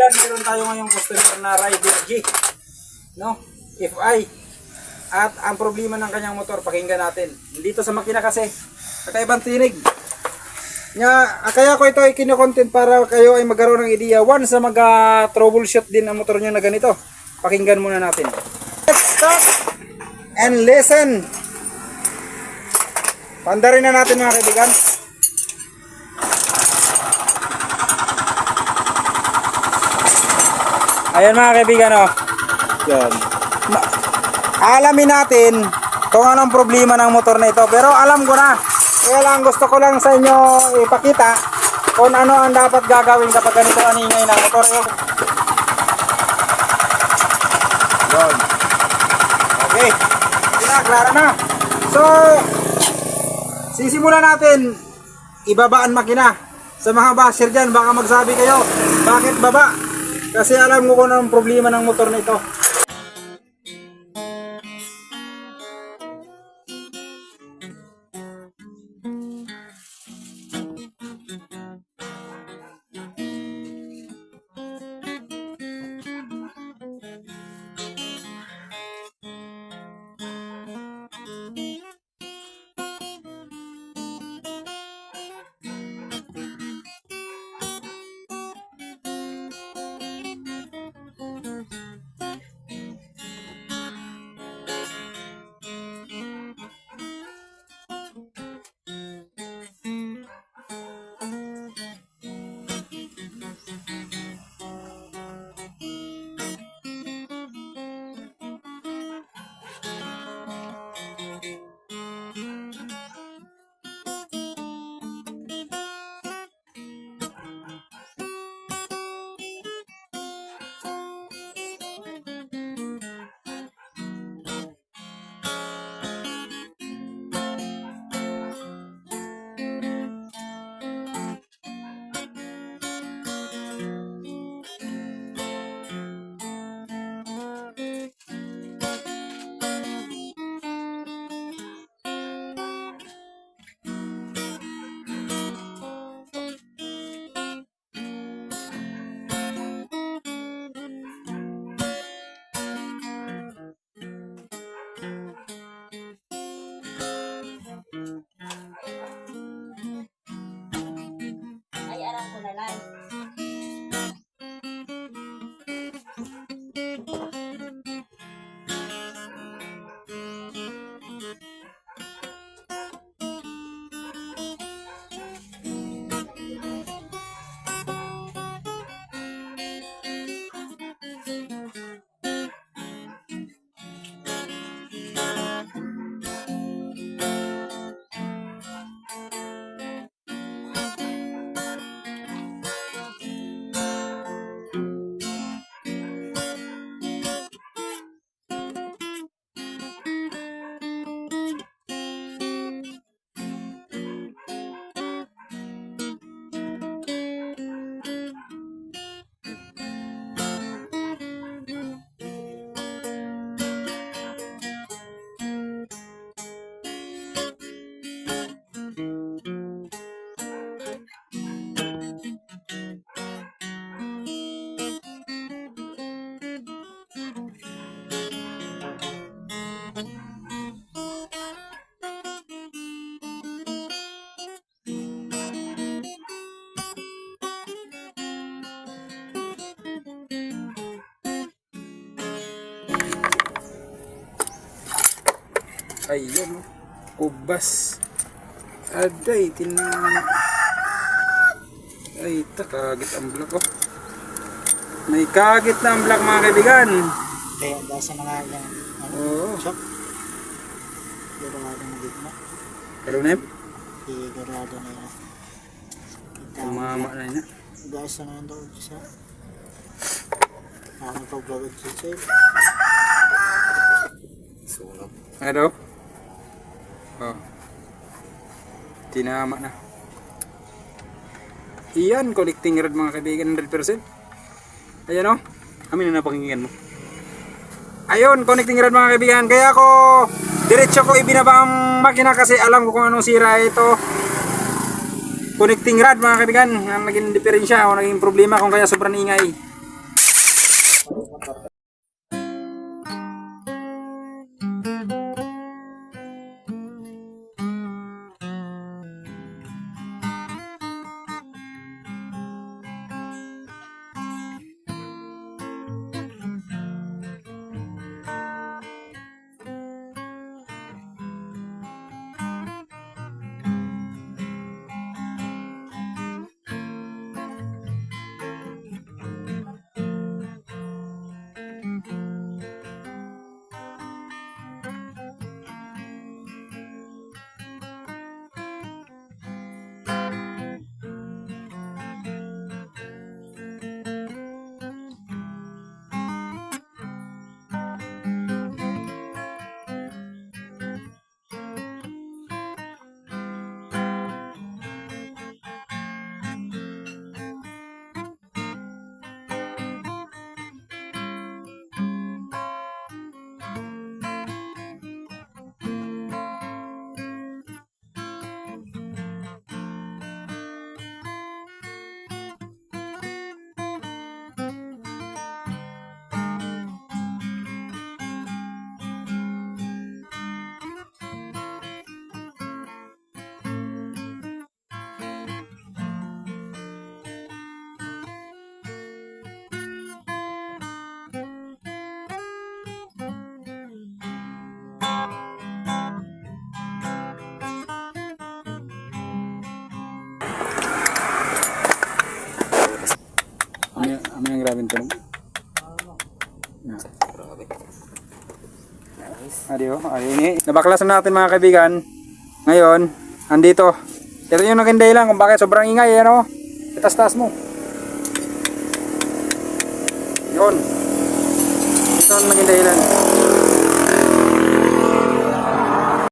kaibigan, meron tayo ngayong customer na Rider G, no? FI. At ang problema ng kanyang motor, pakinggan natin. Dito sa makina kasi, kakaibang tinig. Kaya ko ito ay kino-content para kayo ay magkaroon ng idea. Once na mag-troubleshoot din ang motor nyo na ganito, pakinggan muna natin. Let's stop and listen. Pandarin na natin mga kaibigan. Ayan mga kaibigan, oh. Yan. Alamin natin kung anong problema ng motor na ito. Pero alam ko na. Kaya lang gusto ko lang sa inyo ipakita kung ano ang dapat gagawin kapag ganito ang ingay ng motor. Yan. Okay. Klaro na. So, sisimulan natin ibabaan makina. Sa mga basher dyan, baka magsabi kayo, bakit baba? Kasi alam ko kung anong problema ng motor na ito. Ayun, kubas. Aday, ay, kagit ang block, oh. May kagit na ang block mga kaibigan. Kaya basa na nga lang. Oo. Shop. Garado na gitna. Karunem? Garado na yan. Tumama na niya. Basa na yan doon sa ang pagbagod sa sale. Sunog. Ano? Oh. Tinama na. Iyan, collecting rod mga kaibigan, 100%. Ayan o. Amin na napakinggan mo. Ayun, connecting rod mga kaibigan. Kaya ako, diretso ko ibinaba ang makina kasi alam ko kung anong sira ito. Connecting rod mga kaibigan. Ang naging diferensya o naging problema kung kaya sobrang ingay. Ano yung grabe tunog? Grabe. Adiyo, ini. Nabaklasan natin mga kaibigan. Ngayon, andito. Ito yung naging dahilan kung bakit sobrang ingay. Ano? Itas-tas mo. Yun. Ito ang naging dahilan.